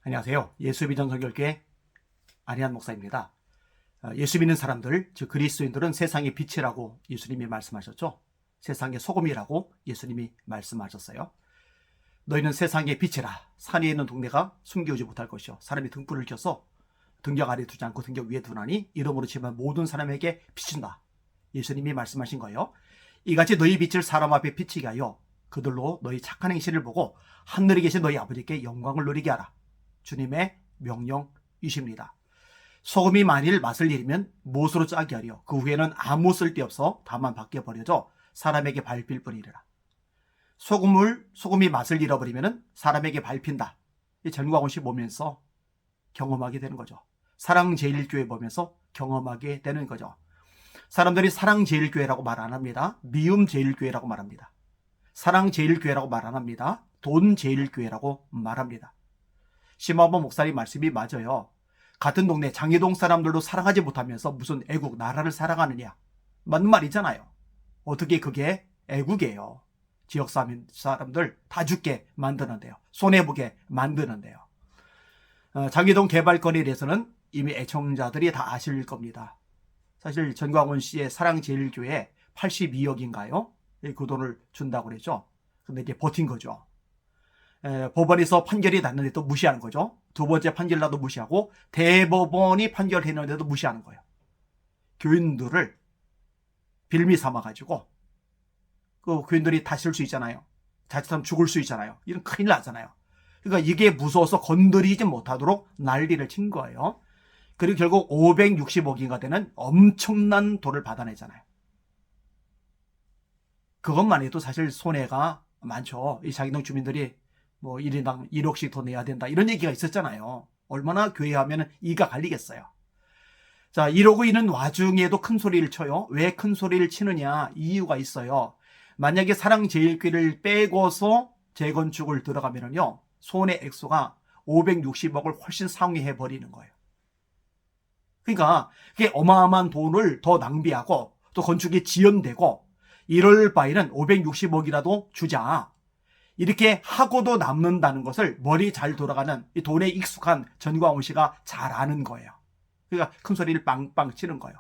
안녕하세요. 예수 믿는 성결교회 안희한 목사입니다. 예수 믿는 사람들, 즉 그리스도인들은 세상의 빛이라고 예수님이 말씀하셨죠. 세상의 소금이라고 예수님이 말씀하셨어요. 너희는 세상의 빛이라. 산에 있는 동네가 숨기지 못할 것이요, 사람이 등불을 켜서 등경 아래 두지 않고 등경 위에 두나니 이름으로 치면 모든 사람에게 비친다. 예수님이 말씀하신 거예요. 이같이 너희 빛을 사람 앞에 비치게 하여 그들로 너희 착한 행실을 보고 하늘에 계신 너희 아버지께 영광을 누리게 하라. 주님의 명령이십니다. 소금이 만일 맛을 잃으면 못으로 짜게 하려 그 후에는 아무 쓸데없어 다만 밖에 버려져 사람에게 밟힐 뿐이라. 소금이 맛을 잃어버리면 사람에게 밟힌다. 이 전광훈 씨 보면서 경험하게 되는 거죠. 사랑제일교회 보면서 경험하게 되는 거죠. 사람들이 사랑제일교회라고 말 안 합니다. 미움제일교회라고 말합니다. 사랑제일교회라고 말 안 합니다. 돈제일교회라고 말합니다. 심화범 목사님 말씀이 맞아요. 같은 동네 장애동 사람들도 사랑하지 못하면서 무슨 애국, 나라를 사랑하느냐. 맞는 말이잖아요. 어떻게 그게 애국이에요. 지역 사람들 다 죽게 만드는데요. 손해보게 만드는데요. 장애동 개발건에 대해서는 이미 애청자들이 다 아실 겁니다. 사실 전광훈 씨의 사랑제일교회 82억인가요? 그 돈을 준다고 그랬죠. 근데 이제 버틴 거죠. 법원에서 판결이 났는데도 무시하는 거죠. 두 번째 판결 나도 무시하고 대법원이 판결했는데도 무시하는 거예요. 교인들을 빌미 삼아가지고 그 교인들이 다칠 수 있잖아요. 자칫하면 죽을 수 있잖아요. 이런 큰일 나잖아요. 그러니까 이게 무서워서 건드리지 못하도록 난리를 친 거예요. 그리고 결국 560억인가 되는 엄청난 돈을 받아내잖아요. 그것만 해도 사실 손해가 많죠. 이 장애동 주민들이 뭐 1인당 1억씩 더 내야 된다 이런 얘기가 있었잖아요. 얼마나 교회하면 이가 갈리겠어요. 자, 이러고 있는 와중에도 큰 소리를 쳐요. 왜 큰 소리를 치느냐, 이유가 있어요. 만약에 사랑제일교회를 빼고서 재건축을 들어가면요, 손해 액수가 560억을 훨씬 상회해 버리는 거예요. 그러니까 그게 어마어마한 돈을 더 낭비하고 또 건축이 지연되고 이럴 바에는 560억이라도 주자. 이렇게 하고도 남는다는 것을 머리 잘 돌아가는 이 돈에 익숙한 전광훈 씨가 잘 아는 거예요. 그러니까 큰 소리를 빵빵 치는 거예요.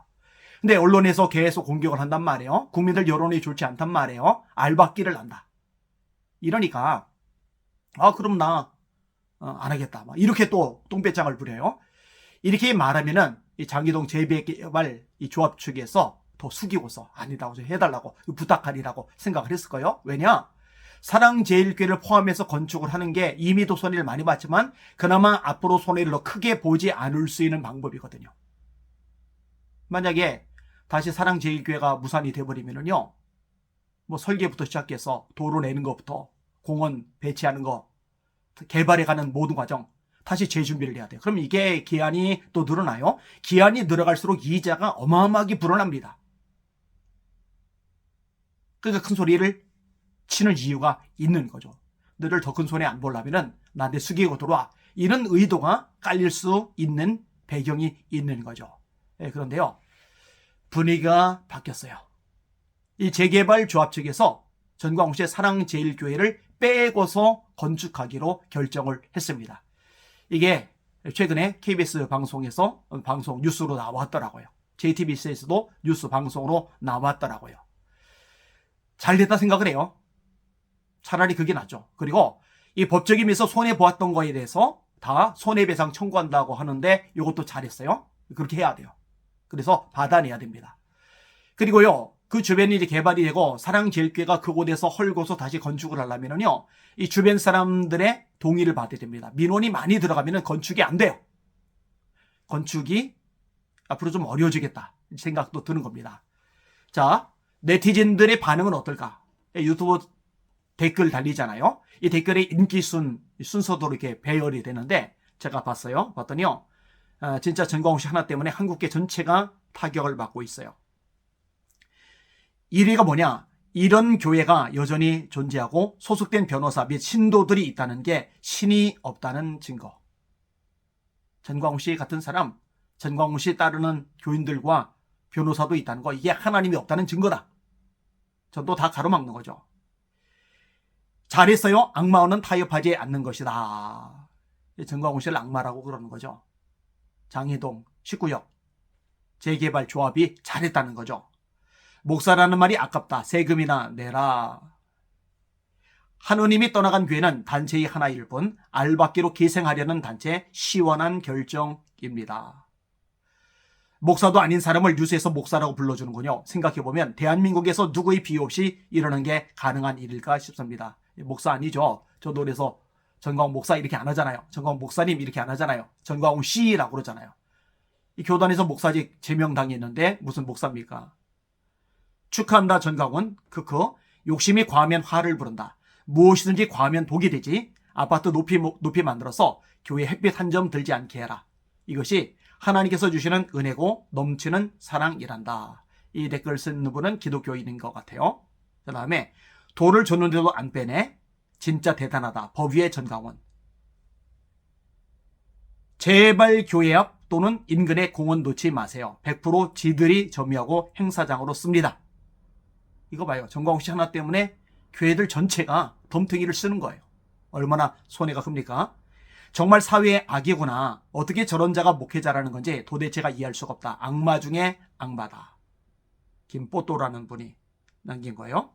근데 언론에서 계속 공격을 한단 말이에요. 국민들 여론이 좋지 않단 말이에요. 알박기를 한다. 이러니까 그럼 나 안 하겠다. 막 이렇게 또 똥배짱을 부려요. 이렇게 말하면은 이 장기동 재개발 이 조합 측에서 더 숙이고서 아니다고 해달라고 부탁하리라고 생각을 했을 거예요. 왜냐? 사랑제일교회를 포함해서 건축을 하는 게 이미도 손해를 많이 봤지만 그나마 앞으로 손해를 더 크게 보지 않을 수 있는 방법이거든요. 만약에 다시 사랑제일교회가 무산이 돼버리면요, 뭐 설계부터 시작해서 도로 내는 것부터 공원 배치하는 거, 개발해가는 모든 과정 다시 재준비를 해야 돼요. 그럼 이게 기한이 또 늘어나요. 기한이 늘어갈수록 이자가 어마어마하게 불어납니다. 그러니까 큰 소리를 치는 이유가 있는 거죠. 너를 더 큰 손해 안 보려면 나한테 숙이고 들어와. 이런 의도가 깔릴 수 있는 배경이 있는 거죠. 그런데요, 분위기가 바뀌었어요. 이 재개발 조합 측에서 전광훈 씨의 사랑제일교회를 빼고서 건축하기로 결정을 했습니다. 이게 최근에 KBS 방송에서 방송 뉴스로 나왔더라고요. JTBC에서도 뉴스 방송으로 나왔더라고요. 잘 됐다 생각을 해요. 차라리 그게 낫죠. 그리고 이 법적인 면에서 손해보았던 거에 대해서 다 손해배상 청구한다고 하는데 이것도 잘했어요. 그렇게 해야 돼요. 그래서 받아내야 됩니다. 그리고요, 그 주변이 이제 개발이 되고 사랑제일교회가 그곳에서 헐고서 다시 건축을 하려면요, 이 주변 사람들의 동의를 받아야 됩니다. 민원이 많이 들어가면 건축이 안 돼요. 건축이 앞으로 좀 어려워지겠다 생각도 드는 겁니다. 자, 네티즌들의 반응은 어떨까? 유튜브 댓글 달리잖아요. 이 댓글의 인기 순서도 이렇게 배열이 되는데 제가 봤더니요, 진짜 전광훈 씨 하나 때문에 한국계 전체가 타격을 받고 있어요. 1위가 뭐냐? 이런 교회가 여전히 존재하고 소속된 변호사 및 신도들이 있다는 게 신이 없다는 증거. 전광훈 씨 같은 사람, 전광훈 씨 따르는 교인들과 변호사도 있다는 거, 이게 하나님이 없다는 증거다. 전도 다 가로막는 거죠. 잘했어요. 악마와는 타협하지 않는 것이다. 정광훈 씨를 악마라고 그러는 거죠. 장희동 19역 재개발 조합이 잘했다는 거죠. 목사라는 말이 아깝다. 세금이나 내라. 하느님이 떠나간 교회는 단체의 하나일 뿐 알받기로 기생하려는 단체 시원한 결정입니다. 목사도 아닌 사람을 뉴스에서 목사라고 불러주는군요. 생각해보면 대한민국에서 누구의 비유 없이 이러는 게 가능한 일일까 싶습니다. 목사 아니죠. 저 노래에서 전광훈 목사 이렇게 안 하잖아요. 전광훈 목사님 이렇게 안 하잖아요. 전광훈 씨라고 그러잖아요. 이 교단에서 목사직 제명당했는데 무슨 목사입니까? 축하한다 전광훈. 크크. 욕심이 과하면 화를 부른다. 무엇이든지 과하면 독이 되지. 아파트 높이 만들어서 교회 햇빛 한 점 들지 않게 해라. 이것이 하나님께서 주시는 은혜고 넘치는 사랑이란다. 이 댓글 쓴 분은 기독교인인 것 같아요. 그 다음에 돈을 줬는데도 안 빼네. 진짜 대단하다. 법 위의 전광훈. 제발 교회 앞 또는 인근에 공원 놓지 마세요. 100% 지들이 점유하고 행사장으로 씁니다. 이거 봐요. 전광훈 씨 하나 때문에 교회들 전체가 덤탱이를 쓰는 거예요. 얼마나 손해가 큽니까? 정말 사회의 악이구나. 어떻게 저런 자가 목회자라는 건지 도대체가 이해할 수가 없다. 악마 중에 악마다. 김뽀또라는 분이 남긴 거예요.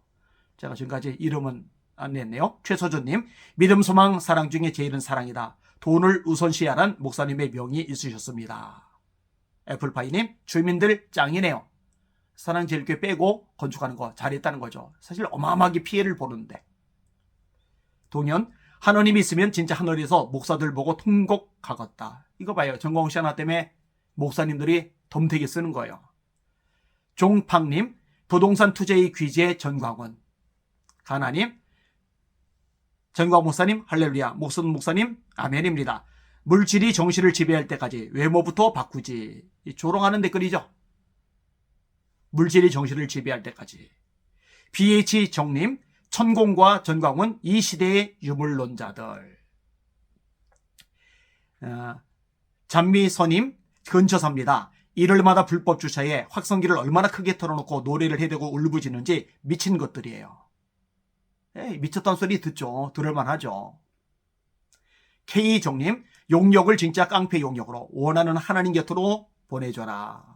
제가 지금까지 이름은 안 냈네요. 최서준님, 믿음, 소망, 사랑 중에 제일은 사랑이다. 돈을 우선시하란 목사님의 명이 있으셨습니다. 애플파이님, 주민들 짱이네요. 사랑제일교회 빼고 건축하는 거 잘했다는 거죠. 사실 어마어마하게 피해를 보는데. 동현, 하느님이 있으면 진짜 하늘에서 목사들 보고 통곡하겠다. 이거 봐요. 전광훈 씨 하나 때문에 목사님들이 덤태기 쓰는 거예요. 종팡님, 부동산 투자의 귀재 전광훈. 가나님, 전광훈 목사님 할렐루야. 목사님 아멘입니다. 물질이 정신을 지배할 때까지 외모부터 바꾸지. 조롱하는 댓글이죠. 물질이 정신을 지배할 때까지. BH 정님, 천공과 전광훈 이 시대의 유물론자들. 잔미선님, 근처 삽니다. 일요일마다 불법 주차에 확성기를 얼마나 크게 틀어놓고 노래를 해대고 울부짖는지 미친 것들이에요. 에이, 미쳤다는 소리 듣죠. 들을만 하죠. K정님, 용역을 진짜 깡패 용역으로 원하는 하나님 곁으로 보내줘라.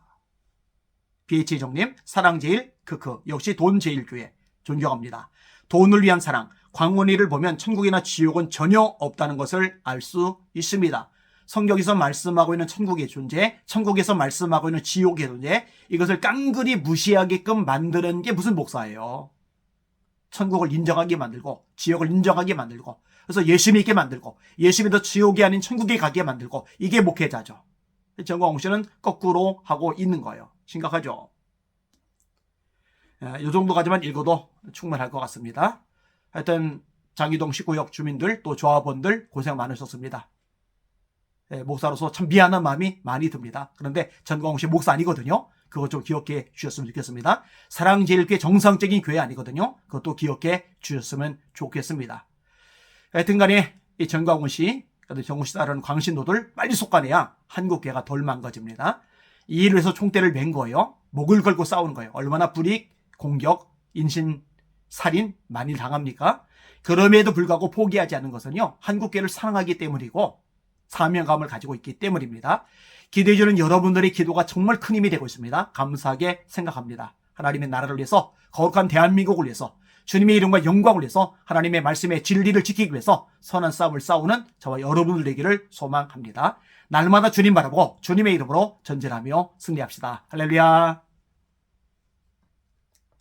BH정님, 사랑제일 크크. 역시 돈제일교회 존경합니다. 돈을 위한 사랑, 광원이를 보면 천국이나 지옥은 전혀 없다는 것을 알 수 있습니다. 성경에서 말씀하고 있는 천국의 존재, 천국에서 말씀하고 있는 지옥의 존재, 이것을 깡그리 무시하게끔 만드는 게 무슨 목사예요. 천국을 인정하게 만들고 지옥을 인정하게 만들고 그래서 예수 믿게 만들고 예수 믿어 지옥이 아닌 천국에 가게 만들고 이게 목회자죠. 전광훈 씨는 거꾸로 하고 있는 거예요. 심각하죠. 이 정도까지만 읽어도 충분할 것 같습니다. 하여튼 장희동 19역 주민들 또 조합원들 고생 많으셨습니다. 목사로서 참 미안한 마음이 많이 듭니다. 그런데 전광훈 씨 목사 아니거든요. 그것 좀 기억해 주셨으면 좋겠습니다. 사랑제일교회 정상적인 교회 아니거든요. 그것도 기억해 주셨으면 좋겠습니다. 하여튼 간에 이 전광훈 씨, 정훈 씨 따르는 광신도들 빨리 속아내야 한국교회가 덜 망가집니다. 이 일을 해서 총대를 맨 거예요. 목을 걸고 싸우는 거예요. 얼마나 불이익, 공격, 인신, 살인 많이 당합니까? 그럼에도 불구하고 포기하지 않는 것은요. 한국교회를 사랑하기 때문이고 사명감을 가지고 있기 때문입니다. 기도해주는 여러분들의 기도가 정말 큰 힘이 되고 있습니다. 감사하게 생각합니다. 하나님의 나라를 위해서 거룩한 대한민국을 위해서 주님의 이름과 영광을 위해서 하나님의 말씀의 진리를 지키기 위해서 선한 싸움을 싸우는 저와 여러분들 되기를 소망합니다. 날마다 주님 바라보고 주님의 이름으로 전진하며 승리합시다. 할렐루야.